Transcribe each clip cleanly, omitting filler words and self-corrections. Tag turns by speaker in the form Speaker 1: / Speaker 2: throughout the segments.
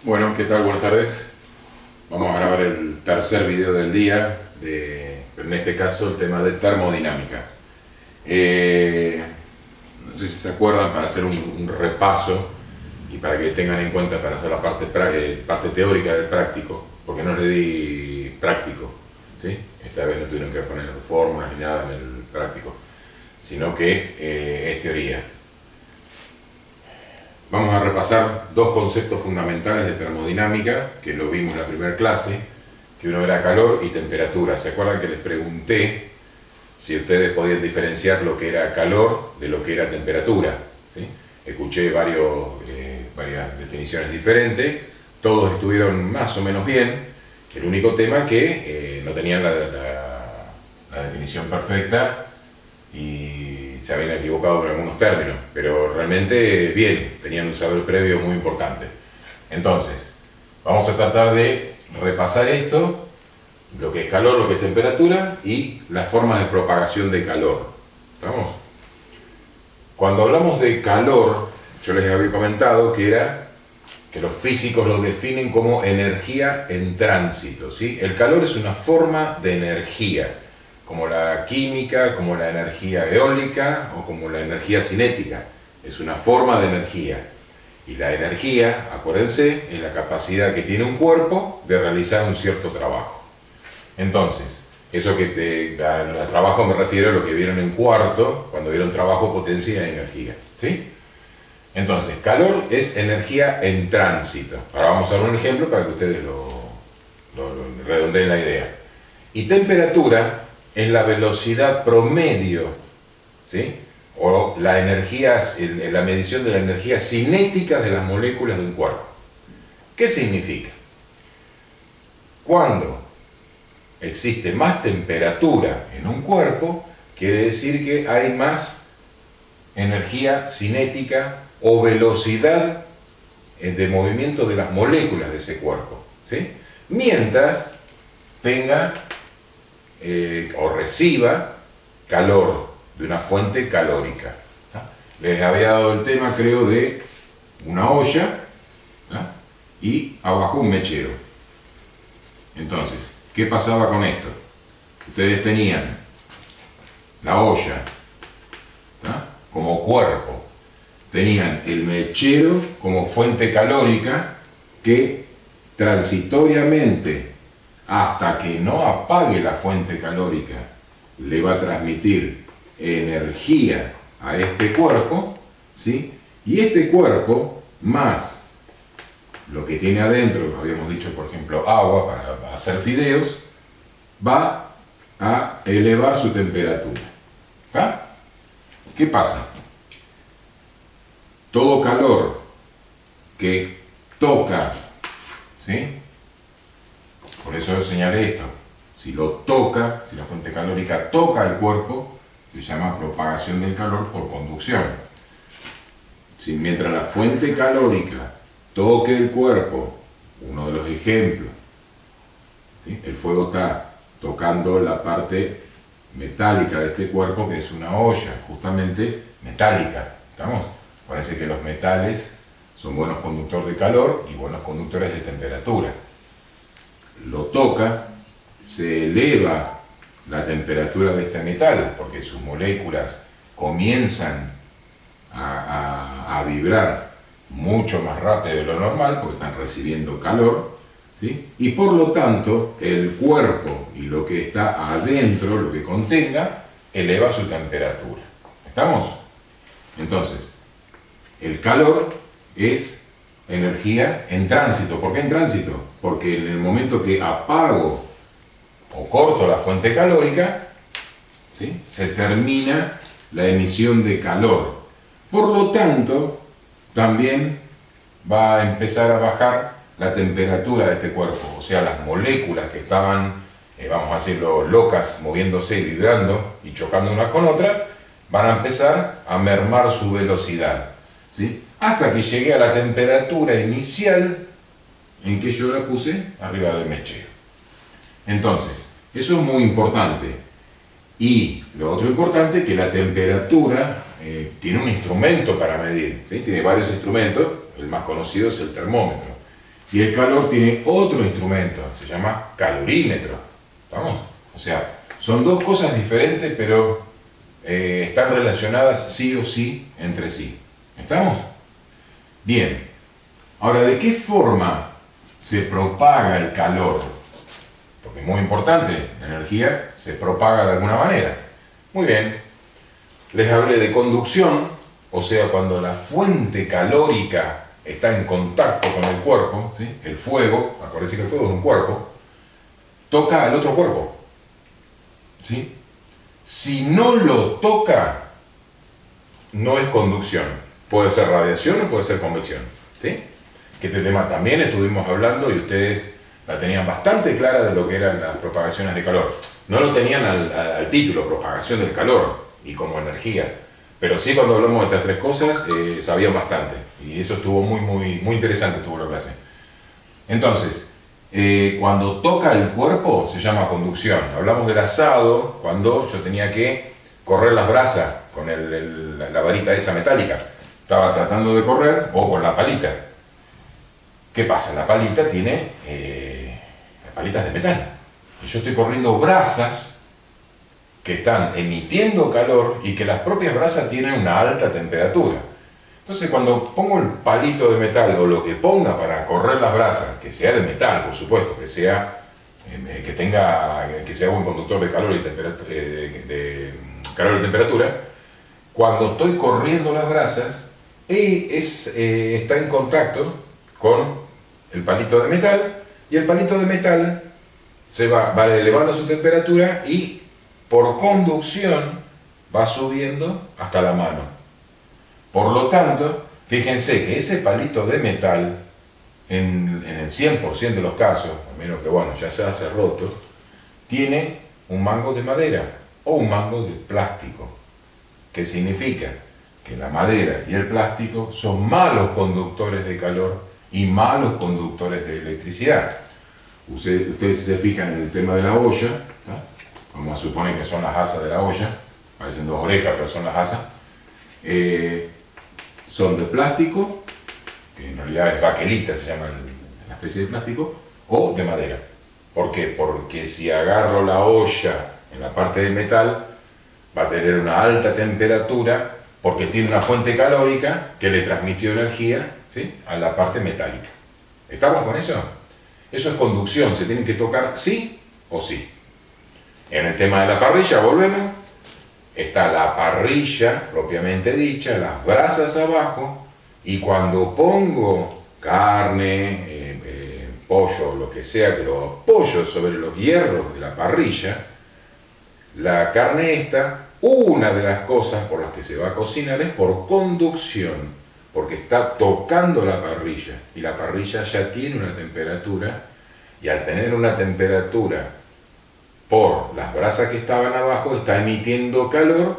Speaker 1: Bueno, ¿qué tal? Buenas tardes. Vamos a grabar el tercer video del día, pero en este caso el tema de termodinámica. No sé si se acuerdan, para hacer un repaso y para que tengan en cuenta para hacer la parte teórica del práctico, porque no le di práctico, ¿sí? Esta vez no tuvieron que poner fórmulas ni nada en el práctico, sino que es teoría. Vamos a repasar dos conceptos fundamentales de termodinámica, que lo vimos en la primera clase, que uno era calor y temperatura. ¿Se acuerdan que les pregunté si ustedes podían diferenciar lo que era calor de lo que era temperatura? ¿Sí? Escuché varias definiciones diferentes, todos estuvieron más o menos bien. El único tema que no tenían la definición perfecta y se habían equivocado en algunos términos, pero realmente bien, tenían un saber previo muy importante. Entonces, vamos a tratar de repasar esto, lo que es calor, lo que es temperatura y las formas de propagación de calor. ¿Estamos? Cuando hablamos de calor, yo les había comentado que los físicos lo definen como energía en tránsito, ¿sí? El calor es una forma de energía, como la química, como la energía eólica o como la energía cinética. Es una forma de energía. Y la energía, acuérdense, es la capacidad que tiene un cuerpo de realizar un cierto trabajo. Entonces, eso que a trabajo me refiero a lo que vieron en cuarto, cuando vieron trabajo, potencia y energía. ¿Sí? Entonces, calor es energía en tránsito. Ahora vamos a dar un ejemplo para que ustedes lo redondeen la idea. Y temperatura es la velocidad promedio, ¿sí? O la energía, la medición de la energía cinética de las moléculas de un cuerpo. ¿Qué significa? Cuando existe más temperatura en un cuerpo, quiere decir que hay más energía cinética o velocidad de movimiento de las moléculas de ese cuerpo, ¿sí? Mientras tenga o reciba calor de una fuente calórica. Les había dado el tema, creo, de una olla y abajo un mechero. Entonces, ¿qué pasaba con esto? Ustedes tenían la olla como cuerpo, tenían el mechero como fuente calórica que transitoriamente, hasta que no apague la fuente calórica, le va a transmitir energía a este cuerpo, ¿sí? Y este cuerpo, más lo que tiene adentro, habíamos dicho, por ejemplo, agua para hacer fideos, va a elevar su temperatura. ¿Está? ¿Qué pasa? Todo calor que toca, ¿sí? Por eso señalé esto. Si lo toca, si la fuente calórica toca el cuerpo, se llama propagación del calor por conducción. Si mientras la fuente calórica toque el cuerpo, uno de los ejemplos, ¿sí? El fuego está tocando la parte metálica de este cuerpo, que es una olla, justamente metálica. ¿Estamos? Parece que los metales son buenos conductores de calor y buenos conductores de temperatura. Lo toca, se eleva la temperatura de este metal, porque sus moléculas comienzan a vibrar mucho más rápido de lo normal, porque están recibiendo calor, ¿sí? Y por lo tanto, el cuerpo y lo que está adentro, lo que contenga, eleva su temperatura. ¿Estamos? Entonces, el calor es energía en tránsito. ¿Por qué en tránsito? Porque en el momento que apago o corto la fuente calórica, ¿sí? Se termina la emisión de calor. Por lo tanto, también va a empezar a bajar la temperatura de este cuerpo. O sea, las moléculas que estaban, vamos a decirlo, locas, moviéndose y vibrando y chocando unas con otras, van a empezar a mermar su velocidad, ¿sí? Hasta que llegue a la temperatura inicial en que yo la puse arriba del mechero. Entonces, eso es muy importante. Y lo otro importante es que la temperatura tiene un instrumento para medir, ¿sí? Tiene varios instrumentos, el más conocido es el termómetro. Y el calor tiene otro instrumento, se llama calorímetro. ¿Estamos? O sea, son dos cosas diferentes, pero están relacionadas sí o sí entre sí. ¿Estamos? Bien. Ahora, ¿de qué forma se propaga el calor? Porque es muy importante, la energía se propaga de alguna manera. Muy bien. Les hablé de conducción, o sea, cuando la fuente calórica está en contacto con el cuerpo, ¿sí? El fuego, acuérdense que el fuego es un cuerpo, toca al otro cuerpo, ¿sí? Si no lo toca, no es conducción. Puede ser radiación o puede ser convección, ¿sí? Que este tema también estuvimos hablando y ustedes la tenían bastante clara de lo que eran las propagaciones de calor. No lo tenían al título, propagación del calor y como energía. Pero sí, cuando hablamos de estas tres cosas, sabían bastante. Y eso estuvo muy interesante, estuvo la clase. Entonces, cuando toca el cuerpo, se llama conducción. Hablamos del asado, cuando yo tenía que correr las brasas con la varita esa metálica. Estaba tratando de correr, o con la palita. ¿Qué pasa? La palita tiene palitas de metal. Y yo estoy corriendo brasas que están emitiendo calor y que las propias brasas tienen una alta temperatura. Entonces, cuando pongo el palito de metal o lo que ponga para correr las brasas, que sea de metal, por supuesto, que sea buen conductor de calor y temperatura, cuando estoy corriendo las brasas, está en contacto con el palito de metal y el palito de metal se va elevando su temperatura y por conducción va subiendo hasta la mano. Por lo tanto, fíjense que ese palito de metal, en el 100% de los casos, a menos que bueno, ya se hace roto, tiene un mango de madera o un mango de plástico. ¿Qué significa? Que la madera y el plástico son malos conductores de calor y malos conductores de electricidad. Ustedes se fijan en el tema de la olla, ¿no? Como suponen que son las asas de la olla, parecen dos orejas, pero son las asas, son de plástico, que en realidad es baquelita, se llama la especie de plástico, o de madera. ¿Por qué? Porque si agarro la olla en la parte de metal, va a tener una alta temperatura, porque tiene una fuente calórica que le transmitió energía, ¿sí?, a la parte metálica. ¿Estamos con eso? Eso es conducción, se tienen que tocar sí o sí. En el tema de la parrilla, volvemos, está la parrilla propiamente dicha, las brasas abajo, y cuando pongo carne, pollo, lo que sea, que lo apoyo sobre los hierros de la parrilla, la carne esta, una de las cosas por las que se va a cocinar es por conducción, porque está tocando la parrilla, y la parrilla ya tiene una temperatura, y al tener una temperatura por las brasas que estaban abajo, está emitiendo calor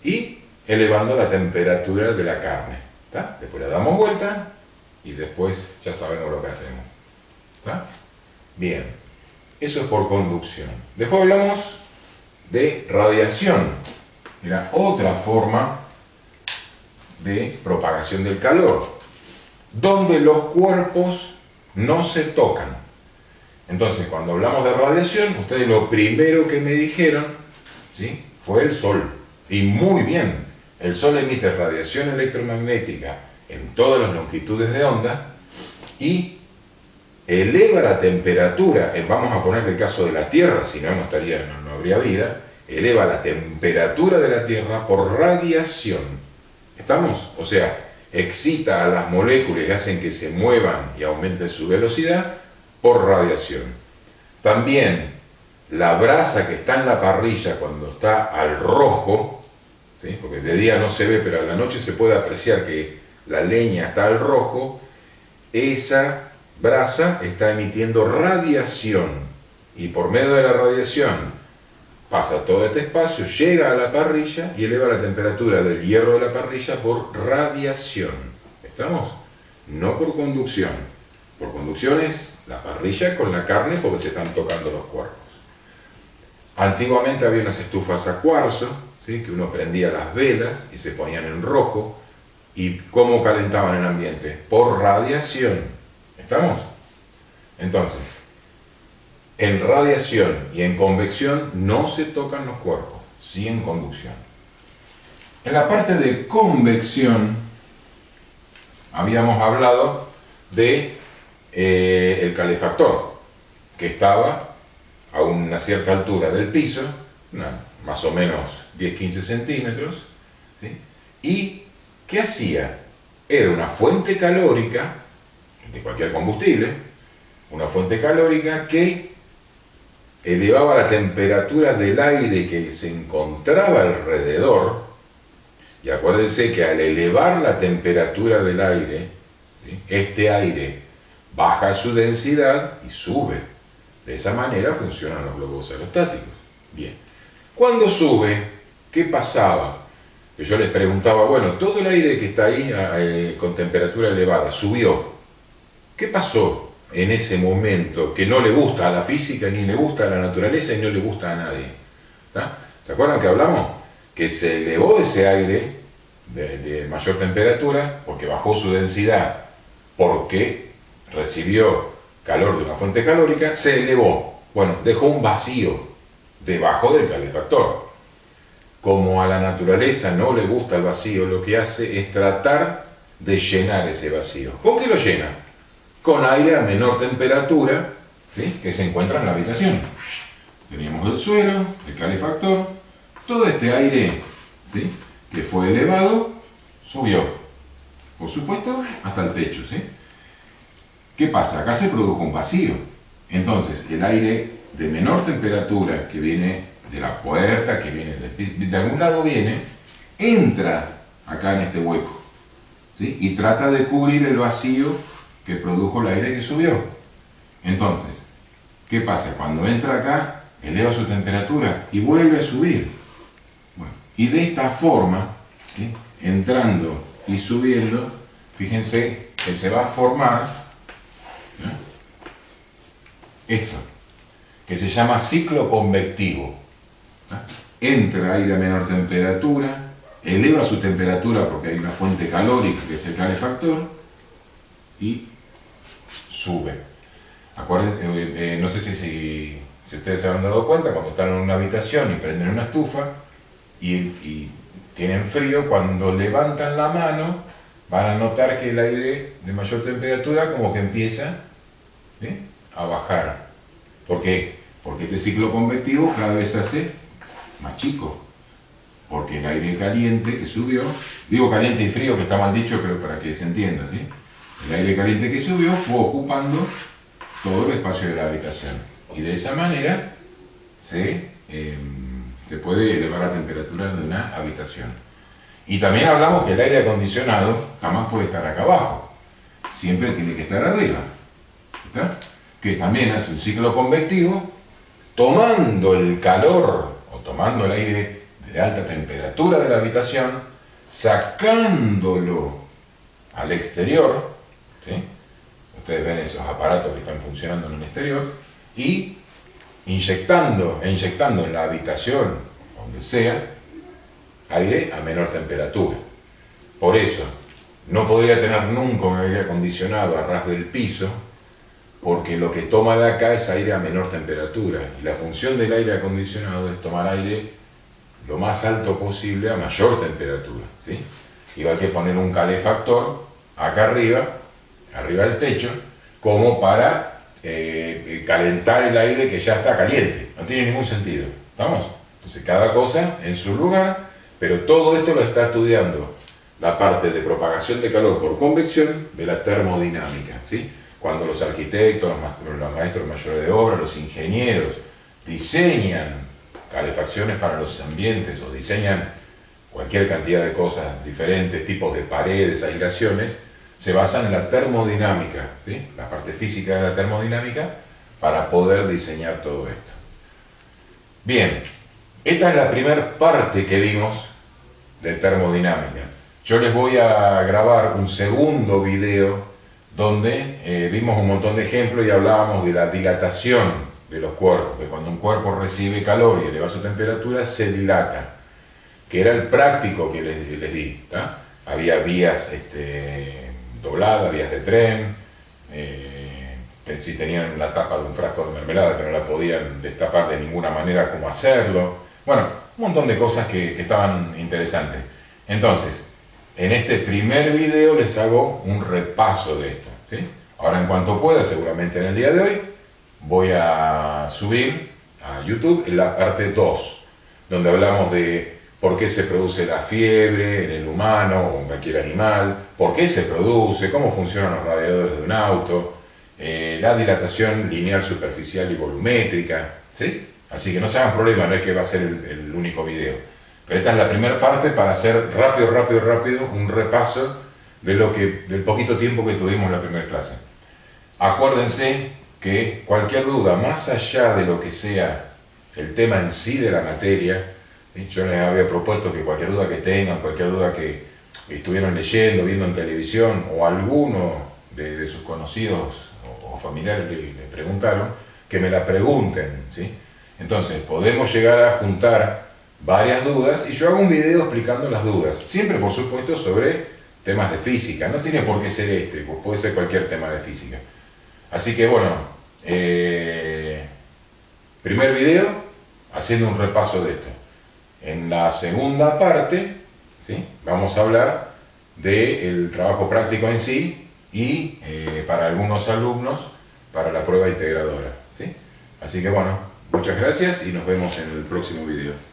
Speaker 1: y elevando la temperatura de la carne. ¿Está? Después la damos vuelta y después ya sabemos lo que hacemos. ¿Está? Bien, eso es por conducción. Después hablamos de radiación. Era otra forma de propagación del calor, donde los cuerpos no se tocan. Entonces, cuando hablamos de radiación, ustedes lo primero que me dijeron, ¿sí?, fue el Sol. Y muy bien, el Sol emite radiación electromagnética en todas las longitudes de onda y eleva la temperatura, vamos a poner el caso de la Tierra, si no, no habría vida, eleva la temperatura de la Tierra por radiación. ¿Estamos? O sea, excita a las moléculas y hacen que se muevan y aumenten su velocidad por radiación. También la brasa que está en la parrilla cuando está al rojo, ¿sí?, porque de día no se ve, pero a la noche se puede apreciar que la leña está al rojo, esa brasa está emitiendo radiación y por medio de la radiación pasa todo este espacio, llega a la parrilla y eleva la temperatura del hierro de la parrilla por radiación. ¿Estamos? No por conducción. Por conducción es la parrilla con la carne porque se están tocando los cuerpos. Antiguamente había unas estufas a cuarzo, ¿sí?, que uno prendía las velas y se ponían en rojo. ¿Y cómo calentaban el ambiente? Por radiación. ¿Estamos? Entonces, en radiación y en convección no se tocan los cuerpos, sí en conducción. En la parte de convección habíamos hablado de el calefactor, que estaba a una cierta altura del piso, más o menos 10-15 centímetros, ¿sí? ¿Y qué hacía? Era una fuente calórica de cualquier combustible, una fuente calórica que elevaba la temperatura del aire que se encontraba alrededor. Y acuérdense que al elevar la temperatura del aire, ¿sí?, este aire baja su densidad y sube. De esa manera funcionan los globos aerostáticos. Bien. Cuando sube, ¿qué pasaba? Que yo les preguntaba, bueno, todo el aire que está ahí con temperatura elevada subió. ¿Qué pasó en ese momento que no le gusta a la física, ni le gusta a la naturaleza, y no le gusta a nadie? ¿Está? ¿Se acuerdan que hablamos? Que se elevó ese aire de mayor temperatura porque bajó su densidad, porque recibió calor de una fuente calórica, se elevó. Bueno, dejó un vacío debajo del calefactor. Como a la naturaleza no le gusta el vacío, lo que hace es tratar de llenar ese vacío. ¿Con qué lo llena? Con aire a menor temperatura, ¿sí?, que se encuentra en la habitación. Teníamos el suelo, el calefactor, todo este aire, ¿sí?, que fue elevado, subió. Por supuesto, hasta el techo, ¿sí? ¿Qué pasa? Acá se produjo un vacío. Entonces, el aire de menor temperatura que viene de la puerta, que viene de algún lado viene, entra acá en este hueco, ¿sí?, y trata de cubrir el vacío que produjo el aire que subió. Entonces, ¿qué pasa? Cuando entra acá, eleva su temperatura y vuelve a subir. Bueno, y de esta forma, ¿sí?, entrando y subiendo, fíjense que se va a formar, ¿sí?, esto, que se llama ciclo convectivo. Entra aire a menor temperatura, eleva su temperatura porque hay una fuente calórica que es el calefactor, y sube. Acuérdense, no sé si ustedes se han dado cuenta, cuando están en una habitación y prenden una estufa y tienen frío, cuando levantan la mano van a notar que el aire de mayor temperatura como que empieza, ¿sí?, a bajar. ¿Por qué? Porque este ciclo convectivo cada vez se hace más chico. Porque el aire caliente que subió, digo caliente y frío que está mal dicho, pero para que se entienda, ¿sí?, el aire caliente que subió fue ocupando todo el espacio de la habitación. Y de esa manera se puede elevar la temperatura de una habitación. Y también hablamos que el aire acondicionado jamás puede estar acá abajo. Siempre tiene que estar arriba. ¿Está? Que también hace un ciclo convectivo, tomando el calor o tomando el aire de alta temperatura de la habitación, sacándolo al exterior, ¿sí? Ustedes ven esos aparatos que están funcionando en el exterior, y inyectando en la habitación, donde sea, aire a menor temperatura. Por eso, no podría tener nunca un aire acondicionado a ras del piso, porque lo que toma de acá es aire a menor temperatura, y la función del aire acondicionado es tomar aire lo más alto posible a mayor temperatura, ¿sí? Y va a que poner un calefactor acá arriba del techo, como para calentar el aire que ya está caliente. No tiene ningún sentido. ¿Estamos? Entonces cada cosa en su lugar, pero todo esto lo está estudiando la parte de propagación de calor por convección de la termodinámica, ¿sí? Cuando los arquitectos, los maestros mayores de obra, los ingenieros diseñan calefacciones para los ambientes o diseñan cualquier cantidad de cosas diferentes, tipos de paredes, aislaciones, se basan en la termodinámica, ¿sí?, la parte física de la termodinámica, para poder diseñar todo esto. Bien, esta es la primera parte que vimos de termodinámica. Yo les voy a grabar un segundo video donde vimos un montón de ejemplos y hablábamos de la dilatación de los cuerpos, que cuando un cuerpo recibe calor y eleva su temperatura, se dilata, que era el práctico que les di, ¿tá? Había vías dobladas, vías de tren, si tenían la tapa de un frasco de mermelada que no la podían destapar de ninguna manera, cómo hacerlo. Bueno, un montón de cosas que estaban interesantes. Entonces, en este primer video les hago un repaso de esto, ¿sí? Ahora, en cuanto pueda, seguramente en el día de hoy, voy a subir a YouTube en la parte 2, donde hablamos de por qué se produce la fiebre en el humano o en cualquier animal, por qué se produce, cómo funcionan los radiadores de un auto, la dilatación lineal superficial y volumétrica, ¿sí? Así que no se hagan problema, no es que va a ser el único video. Pero esta es la primera parte para hacer rápido un repaso de del poquito tiempo que tuvimos en la primera clase. Acuérdense que cualquier duda, más allá de lo que sea el tema en sí de la materia, ¿sí? Yo les había propuesto que cualquier duda que tengan, cualquier duda que estuvieron leyendo, viendo en televisión, o alguno de sus conocidos o familiares le preguntaron, que me la pregunten, ¿sí? Entonces, podemos llegar a juntar varias dudas y yo hago un video explicando las dudas, siempre por supuesto sobre temas de física, no tiene por qué ser puede ser cualquier tema de física. Así que bueno, primer video haciendo un repaso de esto. En la segunda parte, ¿sí? Vamos a hablar del trabajo práctico en sí y para algunos alumnos para la prueba integradora, ¿sí? Así que bueno, muchas gracias y nos vemos en el próximo video.